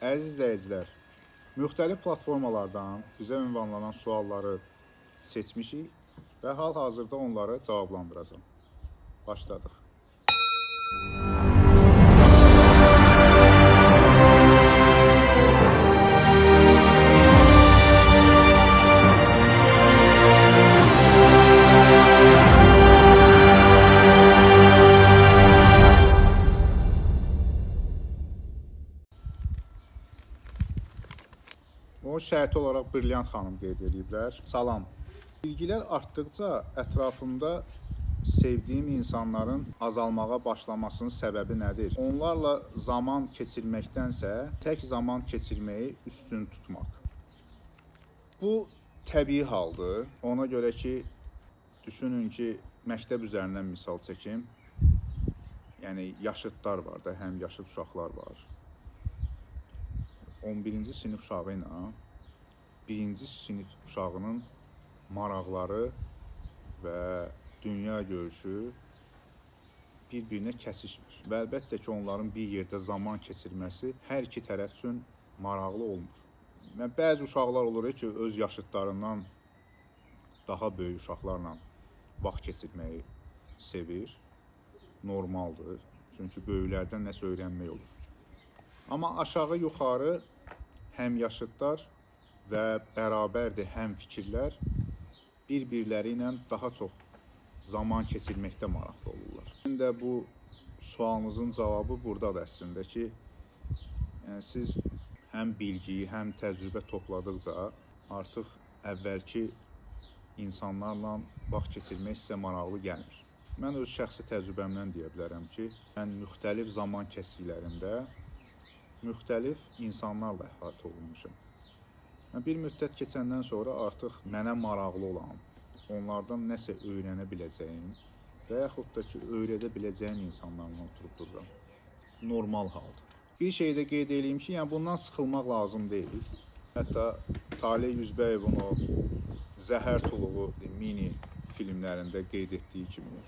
Əziz izləyicilər, müxtəlif platformalardan bizə ünvanlanan sualları seçmişik və hal-hazırda onları cavablandıracağım. Başladıq. O şərti olaraq Brilliant xanım qeyd ediblər. Salam. Bilgilər artdıqca ətrafımda sevdiyim insanların azalmağa başlamasının səbəbi nədir? Onlarla zaman keçirməkdənsə tək zaman keçirməyi üstün tutmaq. Bu təbii haldır. Ona görə ki, düşünün ki, məktəb üzərindən misal çəkim. Yəni yaşıdlar var da, həm yaşıd uşaqlar var. 11-ci sinif uşağı ilə 1-ci sinif uşağının maraqları və dünya görüşü bir-birinə kəsişmir. Və əlbəttə ki, onların bir yerdə zaman keçirməsi hər iki tərəf üçün maraqlı olmur. Və bəzi uşaqlar olur ki, öz yaşıdlarından daha böyük uşaqlarla vaxt keçirməyi sevir. Normaldır. Çünki böyüklərdən nəsə öyrənmək olur. Amma aşağı-yuxarı həm yaşıdlar və bərabərdir həm fikirlər bir-birləri ilə daha çox zaman keçirməkdə maraqlı olurlar. İndi bu sualınızın cavabı buradadır əslində ki, yəni siz həm bilgi, həm təcrübə topladıqca artıq əvvəlki insanlarla vaxt keçirmək sizə maraqlı gəlmir. Mən öz şəxsi təcrübəmdən deyə bilərəm ki, mən müxtəlif zaman kəsiklərində müxtəlif insanlarla əhatə olunmuşam. Bir müddət keçəndən sonra artıq mənə maraqlı olan, onlardan nəsə öyrənə biləcəyim və yaxud da ki, öyrədə biləcəyim insanlarla oturub dururam. Normal haldır. Bir şey də qeyd edeyim ki, yəni bundan sıxılmaq lazım deyil. Hətta Talih Yüzbəyevin o Zəhər Tuluğu mini filmlərində qeyd etdiyi kimi,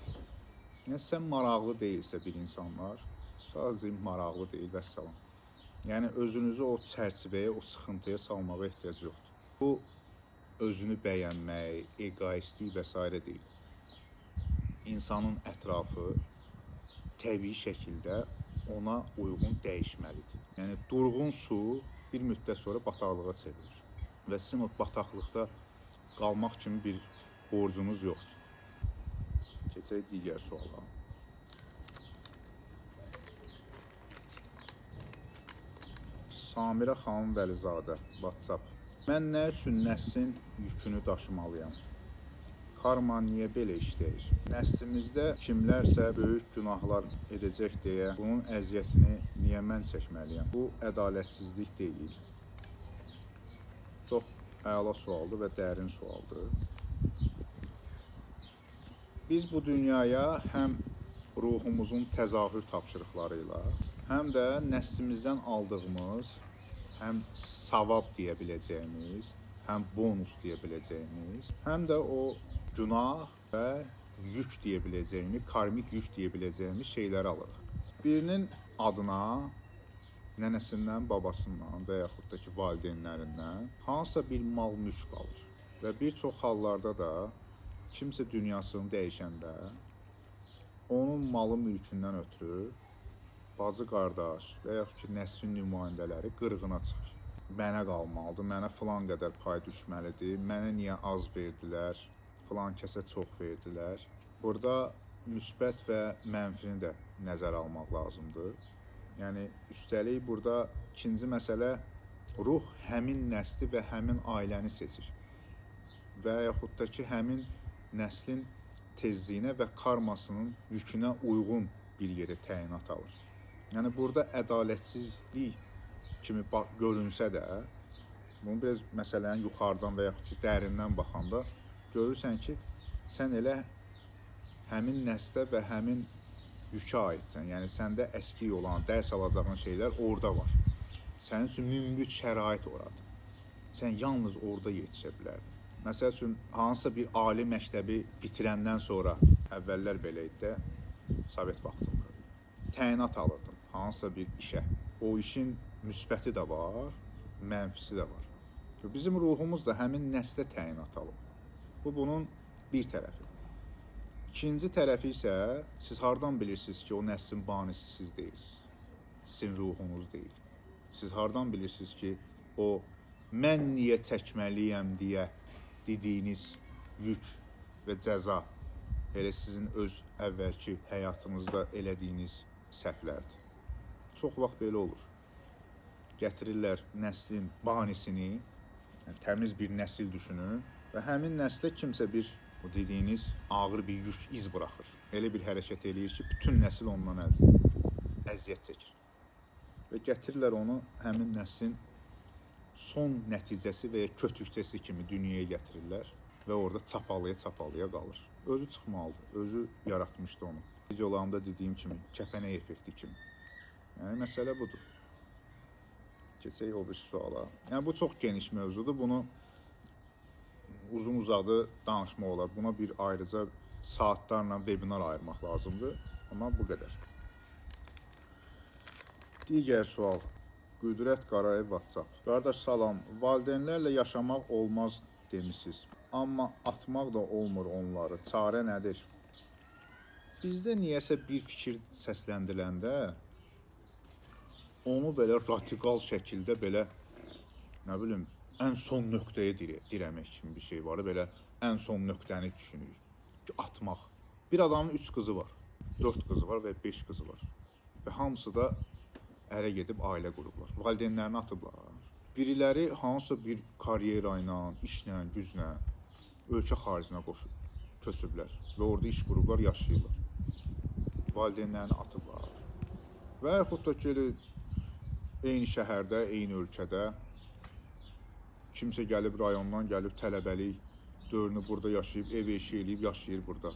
yəni sən maraqlı deyilsə bir insanlar, sadəcə maraqlı deyil və salam. Yəni özünüzü o çərçivəyə, o sıxıntıya salmağa ehtiyac yoxdur. Bu özünü bəyənmək, egoistlik və s. deyil. İnsanın ətrafı təbii şəkildə ona uyğun dəyişməlidir. Yəni durğun su bir müddət sonra bataqlığa çevirir və sizin o bataqlıqda qalmaq kimi bir borcunuz yoxdur. Keçək digər suala. Samirə xanım Vəlizadə, WhatsApp. Mən nə üçün nəslin yükünü daşımalıyam? Karma niyə belə işləyir? Nəslimizdə kimlərsə böyük günahlar edəcək deyə bunun əziyyətini niyə mən çəkməliyəm? Bu ədalətsizlik deyil. Çox əla sualdır və dərin sualdır. Biz bu dünyaya həm ruhumuzun təzahür tapşırıqları ilə, həm də nəslimizdən aldığımız, həm savab deyə biləcəyimiz, həm bonus deyə biləcəyimiz, həm də o günah və yük deyə biləcəyimiz, karmik yük deyə biləcəyimiz şeyləri alırıq. Birinin adına nənəsindən, babasından və yaxud da ki, valideynlərindən hansısa bir mal-mülk qalır. Və bir çox hallarda da kimsə dünyasını dəyişəndə onun malı-mülkündən ötürü bacı qardaş və yaxud ki, nəslin nümayəndələri qırğına çıxır. Mənə qalmalıdır, mənə filan qədər pay düşməlidir, mənə niyə az verdilər, filan kəsə çox verdilər. Burada müsbət və mənfini də nəzərə almaq lazımdır. Yəni, üstəlik burada ikinci məsələ, ruh həmin nəsli və həmin ailəni seçir. Və yaxud da ki, həmin nəslin tezliyinə və karmasının yükünə uyğun bir yerə təyinat alır. Yəni, burada ədalətsizlik kimi görünsə də, bunu biraz məsələni yuxarıdan və yaxud ki, dərindən baxanda görürsən ki, sən elə həmin nəslə və həmin yükə aidsən. Yəni, səndə əskik olan, dərs alacağın şeylər orada var. Sənin üçün münbit şərait oradır. Sən yalnız orada yetişə bilərdin. Məsəl üçün, hansısa bir ali məktəbi bitirəndən sonra, əvvəllər belə idi də, Sovet vaxtında, təyinat alırdım hansısa bir işə. O işin müsbəti də var, mənfisi də var. Bizim ruhumuz da həmin nəslə təyinat alıb. Bu bunun bir tərəfi. İkinci tərəfi isə siz hardan bilirsiniz ki, o nəslin banisi siz deyilsiniz. Sizin ruhunuz deyil. Siz hardan bilirsiniz ki, o mən niyə çəkməliyəm deyə dediyiniz yük və cəza elə sizin öz əvvəlki həyatınızda elədiyiniz səhvlərdir. Çox vaxt belə olur. Gətirirlər nəslin banisini, yəni təmiz bir nəsil düşünün və həmin nəslə kimsə bir o dediyiniz ağır bir yük iz buraxır. Elə bir hərəkət eləyir ki, bütün nəsil ondan əziyyət çəkir. Və gətirirlər onu həmin nəslin son nəticəsi və ya kötükçəsi kimi dünyaya gətirirlər və orada çapalaya qalır. Özü çıxmalıdır, özü yaratmışdı onu. Videolarımda dediyim kimi, kəpənək effekti kimi. Yəni, məsələ budur. Keçək o bir suala. Yəni, bu çox geniş mövzudur. Bunu uzun-uzadı danışmaq olar. Buna bir ayrıca saatlarla webinar ayırmaq lazımdır. Amma bu qədər. Digər sual. Qüdrət Qarayev WhatsApp. Qardaş salam. Valideynlərlə yaşamaq olmaz demişsiniz. Amma atmaq da olmur onları. Çarə nədir? Bizdə niyəsə bir fikir səsləndiriləndə onu belə radikal şəkildə belə, nə bilim, ən son nöqtəyə dirəmək kimi bir şey var. Belə ən son nöqtəni düşünürük ki, atmaq. Bir adamın 3 qızı var, 4 qızı var və 5 qızı var. Və hamısı da ərə gedib ailə qurublar. Valideynlərini atıblar. Biriləri hansısa bir karyera ilə, işlə, güclə ölkə xaricinə köçüblər və orada iş qurublar, yaşayırlar. Valideynlərini atıblar. Və yaxud da ki, eyni şəhərdə, eyni ölkədə kimsə gəlib rayondan, gəlib tələbəlik dövrünü burada yaşayıb, ev eşi eləyib, yaşayır burada.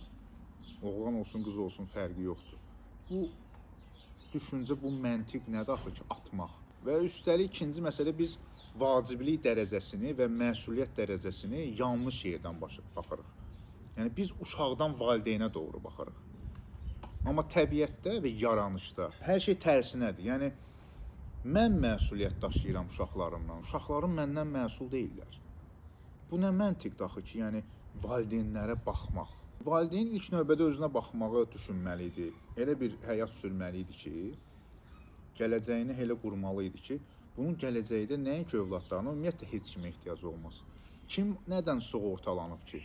Oğlan olsun, qız olsun, fərqi yoxdur. Bu düşüncə, bu məntiq nədir axı ki, atmaq? Və üstəlik ikinci məsələ, biz vaciblik dərəcəsini və məsuliyyət dərəcəsini yanlış yerdən baxırıq. Yəni, biz uşaqdan valideynə doğru baxırıq. Amma təbiətdə və yaranışda hər şey tərsinədir. Yəni, mən məsuliyyət daşıyıram uşaqlarımdan, uşaqlarım məndən məsul deyirlər. Bu nə məntiqdir axı ki, yəni valideynlərə baxmaq. Valideyn ilk növbədə özünə baxmağı düşünməli idi. Elə bir həyat sürməli idi ki, gələcəyini elə qurmalı idi ki, bunun gələcəkdə nəinki övladlarına, ümumiyyətlə heç kimə ehtiyacı olmasın. Kim nədən sığortalanıb ki?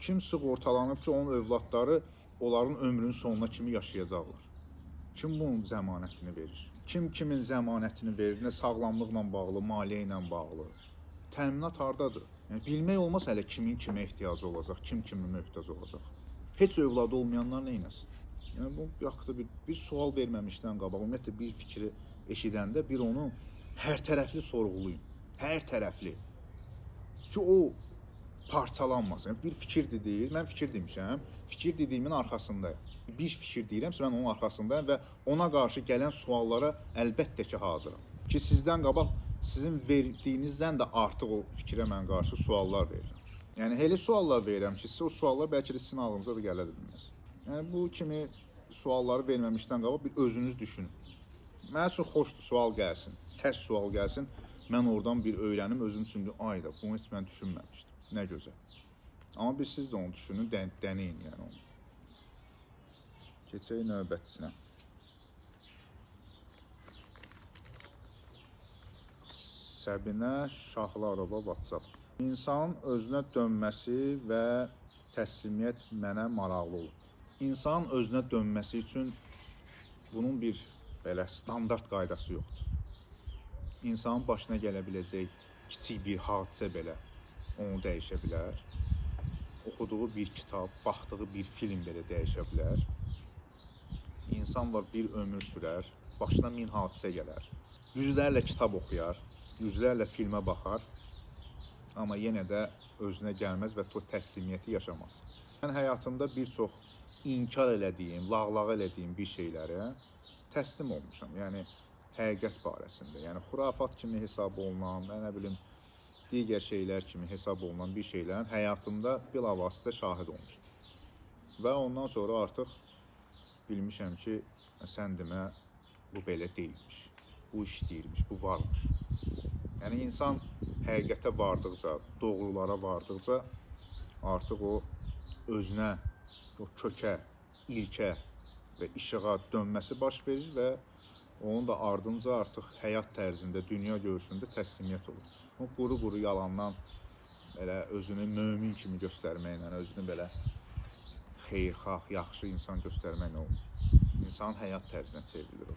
Kim sığortalanıb ki, onun övladları onların ömrünün sonuna kimi yaşayacaqlar? Kim bunun zəmanətini verir? Kim kimin zəmanətini verir? Nə sağlamlıqla bağlı, maliyyə ilə bağlı? Təminat hardadır? Yəni, bilmək olmaz hələ kimin kimə ehtiyacı olacaq, kim kimə möhtac olacaq. Heç övladı olmayanlar nə etsin? Yəni, bu yaxda bir sual verməmişdən qabaq, ümumiyyətlə bir fikri eşidəndə bir onu hər tərəfli sorğulayın. Hər tərəfli. Ki, o parçalanmasın. Bir fikir deyil, mən fikir demişəm, fikir dediyimin arxasındayım. Bir fikir deyirəmsə, mən onun arxasındayım və ona qarşı gələn suallara əlbəttə ki, hazıram. Ki, sizdən qabaq, sizin verdiyinizdən də artıq o fikrə mən qarşı suallar verirəm. Yəni, elə suallar verirəm ki, siz o suallar bəlkə də sizin ağlınıza da gələ bilməz. Yəni, bu kimi sualları verməmişdən qabaq bir özünüz düşünün. Mənə çox xoşdur, sual gəlsin, tərs sual gəlsin, mən oradan bir öyrənim, özüm üçün ayda, bunu heç mən düşünməmişdim. Nə gözəl. Amma biz siz də onu düşünün, deneyin yəni onu. Keçək növbətisinə. Səbinə Şahlarova WhatsApp. İnsanın özünə dönməsi və təslimiyyət mənə maraqlı olur. İnsanın özünə dönməsi üçün bunun bir belə standart qaydası yoxdur. İnsanın başına gələ biləcək kiçik bir hadisə belə onu dəyişə bilər. Oxuduğu bir kitab, baxdığı bir film belə dəyişə bilər. İnsan var, bir ömür sürər, başına 1000 hadisə gələr. Yüzlərlə kitab oxuyar, yüzlərlə filmə baxar, amma yenə də özünə gəlməz və təslimiyyəti yaşamaz. Mən həyatımda bir çox inkar elədiyim, lağlağı elədiyim bir şeylərə təslim olmuşam. Yəni, həqiqət barəsində. Yəni, xurafat kimi hesab olunan, nə bilim, digər şeylər kimi hesab olunan bir şeylərin həyatımda bilavasitə şahid olmuşam. Və ondan sonra artıq bilmişəm ki, sən demə, bu belə deyilmiş. bu işləyirmiş, bu varmış. Yəni insan həqiqətə vardıqca, doğrulara vardıqca artıq o özünə, o kökə, ilkə və işığa dönməsi baş verir və onun da ardınca artıq həyat tərzində, dünya görüşündə təslimiyyət olur. O quru-quru yalandan belə özünü mömin kimi göstərməklə, özünü belə xeyirxah, yaxşı insan göstərməklə olmur. İnsanın həyat tərzinə çevrilir o.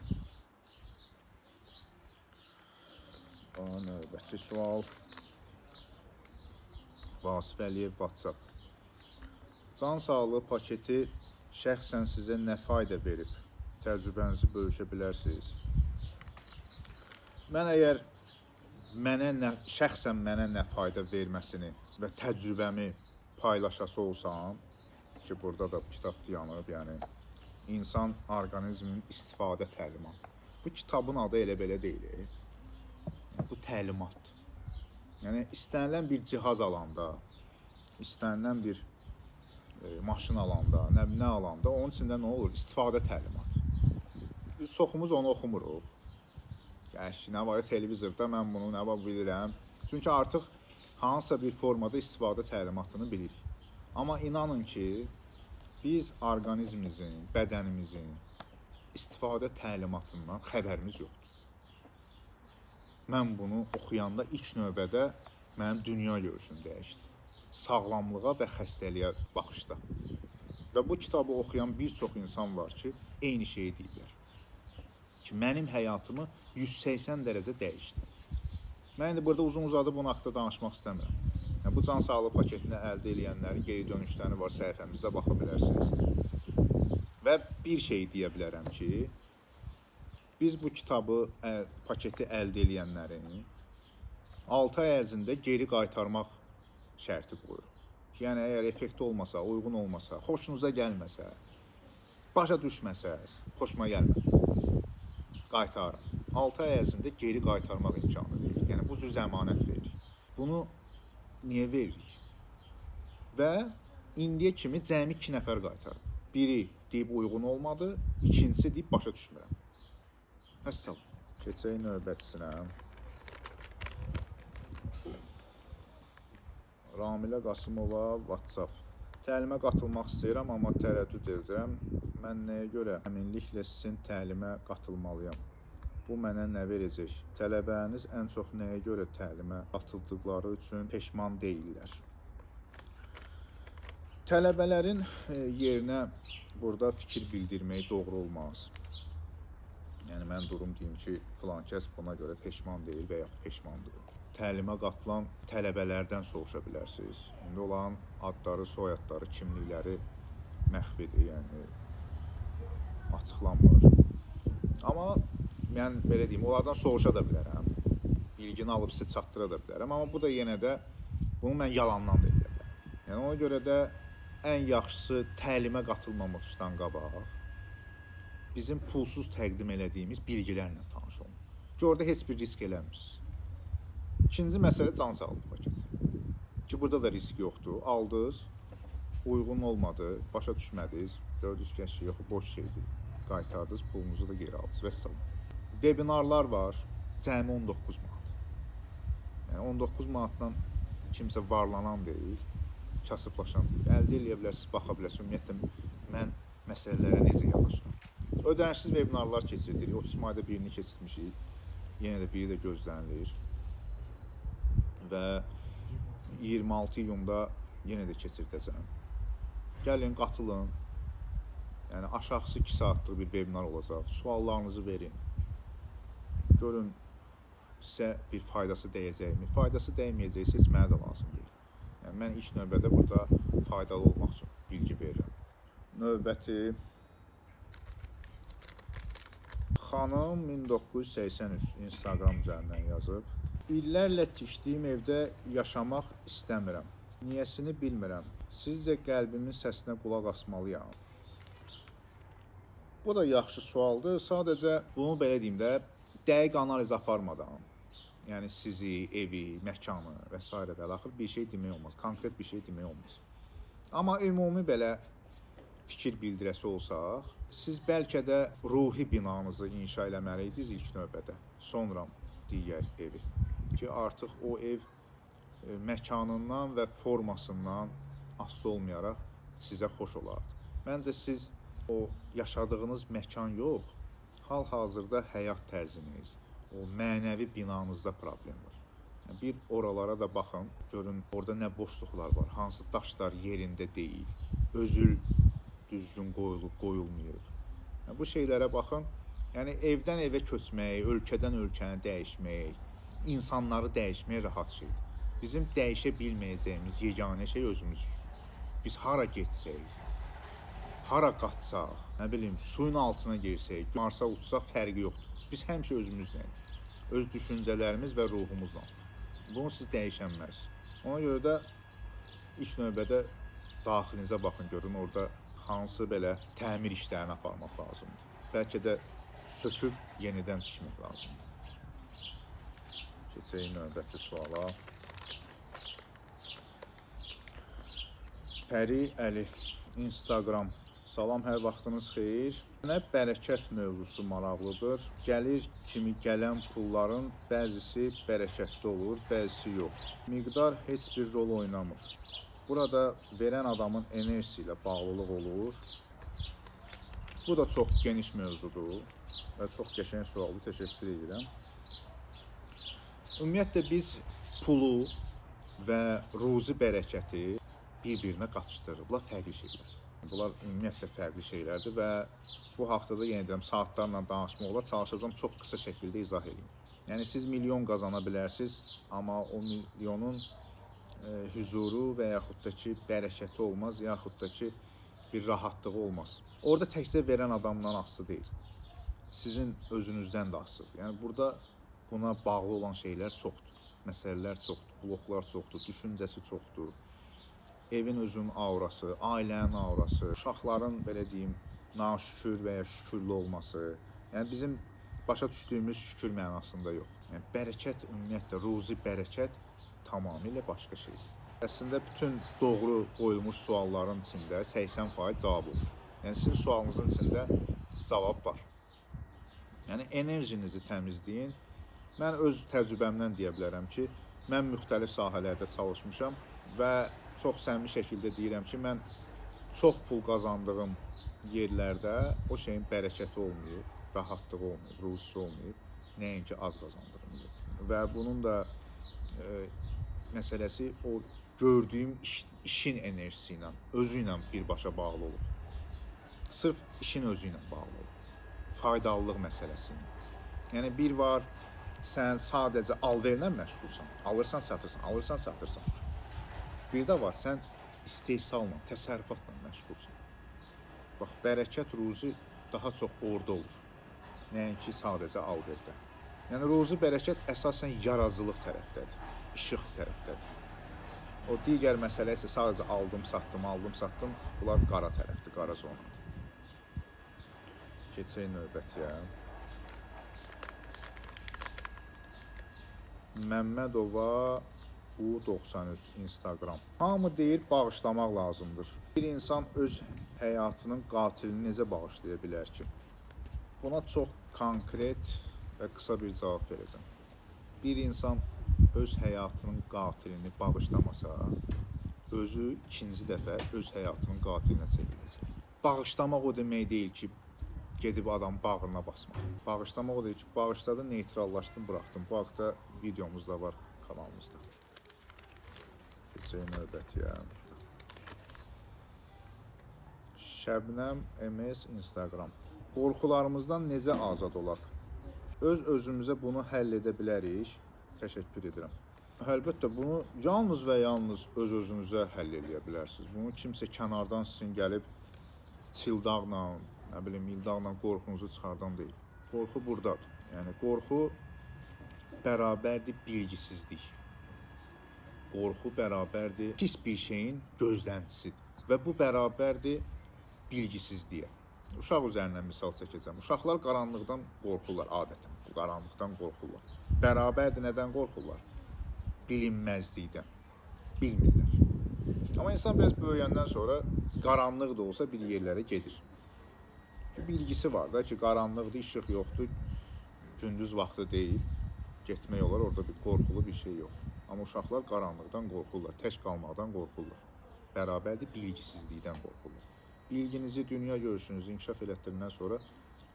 Növbəti sual. Vasif Əliyev, WhatsApp. Can sağlığı paketi şəxsən sizə nə fayda verib? Təcrübənizi bölüşə bilərsiniz. Mən əgər şəxsən mənə nə fayda verməsini və təcrübəmi paylaşası olsam, ki burada da bu kitab dayanıb, yəni insan orqanizminin istifadə təlimatı. Bu kitabın adı elə belə deyil. Bu təlimat. Yəni istənilən bir cihaz alanda, istənilən bir maşın alanda, nə alanda onun içində nə olur? İstifadə təlimatı. Biz çoxumuz onu oxumuruq. Yəni nə var televizorda mən bunu nə var bilirəm. Çünki artıq hansısa bir formada istifadə təlimatını bilirik. Amma inanın ki, biz orqanizmimizin, bədənimizin istifadə təlimatından xəbərimiz yoxdur. Mən bunu oxuyanda ilk növbədə mənim dünya görüşüm dəyişdi. Sağlamlığa və xəstəliyə baxışda. Və bu kitabı oxuyan bir çox insan var ki, eyni şeyi deyirlər. Ki, mənim həyatımı 180 dərəcə dəyişdi. Mən indi burada uzun-uzadı bunun haqqında danışmaq istəmirəm. Yəni, bu can sağlığı paketini əldə edənlərin geri dönüşləri var, səhifəmizdə baxa bilərsiniz. Və bir şey deyə bilərəm ki, biz bu kitabı, paketi əldə edənlərin 6 ay ərzində geri qaytarmaq şərti qoyuruq. Yəni, əgər effekti olmasa, uyğun olmasa, xoşunuza gəlməsə, başa düşməsəz, xoşuma gəlmədi, qaytarın. 6 ay ərzində geri qaytarmaq imkanı verir. Yəni, bu cür zəmanət verir. Bunu niyə veririk? Və indiyə kimi cəmi 2 nəfər qaytarıb. Biri deyib uyğun olmadı, ikincisi deyib başa düşmürəm. Əsəl. Keçək növbətisinə. Ramilə Qasımova, WhatsApp. Təlimə qatılmaq istəyirəm, amma tərəddüd edirəm. Mən nəyə görə əminliklə sizin təlimə qatılmalıyam? Bu mənə nə verəcək? Tələbəniz ən çox nəyə görə təlimə qatıldıqları üçün peşman deyirlər? Tələbələrin yerinə burada fikir bildirmək doğru olmaz. Yəni, mən durum deyim ki, filan kəs buna görə peşman deyil və yaxud peşmandır. Təlimə qatılan tələbələrdən soruşa bilərsiniz. İndi olan adları, soyadları, kimlikləri məxfidir, yəni açıqlanmır. Amma mən belə deyim, onlardan soruşa da bilərəm. Bilgini alıb sizə çatdıra da bilərəm. Amma bu da yenə də bunu mən yalandan da edə bilərəm. Yəni ona görə də ən yaxşısı təlimə qatılmamışdan qabaq bizim pulsuz təqdim elədiyimiz bilgilərlə tanış olun. Ki, orada heç bir risk eləmirsiniz. İkinci məsələ can sağlığı paketi. Ki, burada da risk yoxdur. Aldınız, uyğun olmadı, başa düşmədiniz, gördünüz ki, yox, boş şeydir. Qaytardınız, pulunuzu da geri aldınız və s. Webinarlar var, cəmi 19 manat. Yəni 19 manatdan kimsə varlanan deyil, kasıblaşan deyil. Əldə eləyə bilərsiniz, baxa bilərsiniz. Ümumiyyətlə, mən məsələlərə necə yanaşıram. Ödənişsiz webinarlar keçirdirik. 30 mayda birini keçirmişik. Yenə də biri də gözlənilir. Və 26 iyunda yenə də keçirdəcəm. Gəlin, qatılın. Yəni, aşağısı 2 saatlıq bir webinar olacaq. Suallarınızı verin. Görün, sizə bir faydası dəyəcəkmi? Faydası dəyməyəcəksə, heç mənə də lazım deyil. Yəni, mən ilk növbədə burada faydalı olmaq üçün bilgi verirəm. Növbəti Xanım 1983 Instagram üzərindən yazıb. İllərlə tikdiyim evdə yaşamaq istəmirəm. Niyəsini bilmirəm. Sizcə qəlbimin səsinə qulaq asmalıyam? Bu da yaxşı sualdır. Sadəcə bunu belə deyim də, dəqiq analiz aparmadan, yəni sizi, evi, məkanı və s. və axır bir şey demək olmaz. Konkret bir şey demək olmaz. Amma ümumi belə fikir bildirəsi olsaq, siz bəlkə də ruhi binanızı inşa eləməliydiniz ilk növbədə. sonra digər evi. Ki artıq o ev məkanından və formasından asılı olmayaraq sizə xoş olardı. Məncə siz o yaşadığınız məkan yox, hal-hazırda həyat tərziniz, o mənəvi binanızda problem var. Yəni, bir oralara da baxın, görün orada nə boşluqlar var, hansı daşlar yerində deyil, özül düzgün qoyulub, qoyulmayıb. Yəni, bu şeylərə baxın. Yəni, evdən evə köçmək, ölkədən ölkəni dəyişmək, insanları dəyişmək rahat şeydir. Bizim dəyişə bilməyəcəyimiz yeganə şey özümüzük. Biz hara getsək, hara qaçsaq, nə bilim, suyun altına girsək, Marsa uçsaq fərqi yoxdur. Biz həmişə özümüzləyik, öz düşüncələrimiz və ruhumuzla. Bunu siz dəyişənməzsiniz. Ona görə də ilk növbədə daxilinizə baxın, görün orada hansı belə təmir işlərini aparmaq lazımdır. Bəlkə də söküb yenidən tikmək lazımdır. Keçək növbəti suala. Pəri Əli, Instagram. Salam, hər vaxtınız xeyir. Mənə bərəkət mövzusu maraqlıdır. Gəlir kimi gələn pulların bəzisi bərəkətli olur, bəzisi yox. Miqdar heç bir rol oynamır. Burada verən adamın enerjisi ilə bağlılıq olur. Bu da çox geniş mövzudur və çox qəşəng sualdır. Təşəkkür edirəm. Ümumiyyətlə biz pulu və ruzi bərəkəti bir-birinə qatışdırırıq. Bunlar fərqli şeylər. Bunlar ümumiyyətlə fərqli şeylərdir və bu haqda da yenə deyirəm, saatlarla danışmaqla çalışacağım, çox qısa şəkildə izah edeyim. Yəni siz milyon qazana bilərsiniz, amma o milyonun hüzuru və yaxud da ki, bərəkəti olmaz, yaxud da ki, bir rahatlığı olmaz. Orada təkcə verən adamdan asılı deyil, sizin özünüzdən də asılıdır. Yəni burada buna bağlı olan şeylər çoxdur, məsələlər çoxdur, bloklar çoxdur, düşüncəsi çoxdur. Evin özünün aurası, ailənin aurası, uşaqların belə deyim, naşükür və ya şükürlü olması. Yəni bizim başa düşdüyümüz şükür mənasında yox. Yəni bərəkət ümumiyyətlə, ruzi bərəkət tamamilə başqa şeydir. Əslində bütün doğru qoyulmuş sualların içində 80% cavab olur. Yəni sizin sualınızın içində cavab var. Yəni enerjinizi təmizləyin. Mən öz təcrübəmdən deyə bilərəm ki, mən müxtəlif sahələrdə çalışmışam və çox səmimi şəkildə deyirəm ki, mən çox pul qazandığım yerlərdə o şeyin bərəkəti olmayıb, rahatlığı olmayıb, ruzisi olmayıb, nəinki az qazandığım yer. Və bunun da məsələsi o gördüyüm işin enerjisi ilə, özü ilə birbaşa bağlı olur. Sırf işin özü ilə bağlı olur. Faydalılıq məsələsi ilə. Yəni bir var, sən sadəcə alverlə məşğulsan, alırsan, satırsan, alırsan, satırsan. Bir də var, sən istehsalla, təsərrüfatla məşğulsan. Bax, bərəkət, ruzi daha çox orada olur. Nəinki sadəcə alverdə. Yəni, ruzi bərəkət əsasən yaradıcılıq tərəfdədir, işıq tərəfdədir. O digər məsələ isə sadəcə aldım, satdım. Bunlar qara tərəfdir, qara zonadır. Keçək növbətiyə. Məmmədova U93 Instagram. Hamı deyir, bağışlamaq lazımdır. Bir insan öz həyatının qatilini necə bağışlaya bilər ki? Buna çox konkret və qısa bir cavab verəcəm. Bir insan öz həyatının qatilini bağışlamasa, özü ikinci dəfə öz həyatının qatilinə çevriləcək. Bağışlamaq o demək deyil ki, gedib adam bağrına basmaq. Bağışlamaq o deyil ki, bağışladın, neytrallaşdın, buraxdın. Bu haqda videomuz da var kanalımızda. Keçək növbətiyə. Şəbnəm MS Instagram. Qorxularımızdan necə azad olaq? Öz-özümüzə bunu həll edə bilərik. Təşəkkür edirəm. Əlbəttə, bunu yalnız və yalnız öz-özünüzə həll edə bilərsiniz. Bunu kimsə kənardan sizin gəlib çildaqla, nə bilim, ildaqla qorxunuzu çıxardan deyil. Qorxu buradadır. Yəni, qorxu bərabərdir bilgisizlik. Qorxu bərabərdir pis bir şeyin gözləntisidir və bu bərabərdir bilgisizliyə. Uşaq üzərindən misal çəkəcəm. Uşaqlar qaranlıqdan qorxurlar adətən. Qaranlıqdan qorxurlar. Bərabərdir nədən qorxurlar? Bilinməzlikdən. Bilmirlər. Amma insan biraz böyüyəndən sonra qaranlıq da olsa bir yerlərə gedir. Bilgisi var da ki, qaranlıqdır, işıq yoxdur. gündüz vaxtı deyil, getmək olar, orada bir qorxulu bir şey yox. Amma uşaqlar qaranlıqdan qorxurlar, tək qalmaqdan qorxurlar. Bərabərdir, bilgisizlikdən qorxurlar. Bilginizi, dünya görüşünüzü inkişaf elətdirəndən sonra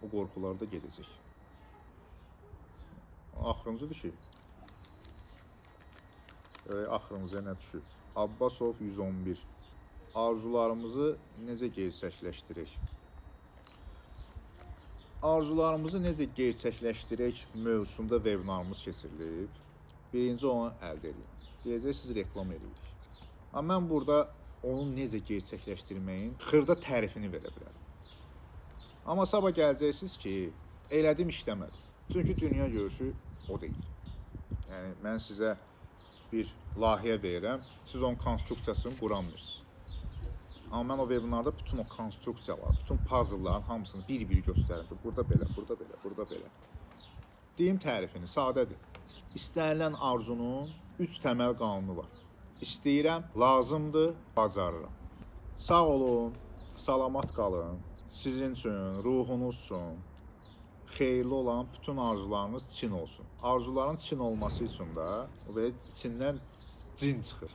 o qorxular da gedəcək. Axırıncıdır ki, axırıncıya nə düşür? Abbasov 111. Arzularımızı necə gerçəkləşdirək? Arzularımızı necə gerçəkləşdirək mövzusunda vebinarımız keçirilib. Birinci onu əldə edin. Deyəcəksiniz, reklam edirik. Amma mən burada onu necə gerçəkləşdirməyin xırda tərifini verə bilərəm. Amma sabah gələcəksiniz ki, elədim, işləmədim. Çünki dünya görüşü o deyil. Yəni, mən sizə bir layihə verirəm, siz onun konstruksiyasını quramırsınız. Amma mən o webinarda bütün o konstruksiyalar, bütün puzzle'ların hamısını bir-bir göstərirəm. Burada belə, burada belə, burada belə. Deyim tərifini, sadədir. İstənilən arzunun 3 təməl qanunu var. İstəyirəm, lazımdır, bacarıram. Sağ olun, salamat qalın. Sizin üçün, ruhunuz üçün xeyirli olan bütün arzularınız çin olsun. Arzuların çin olması üçün də içindən cin çıxır.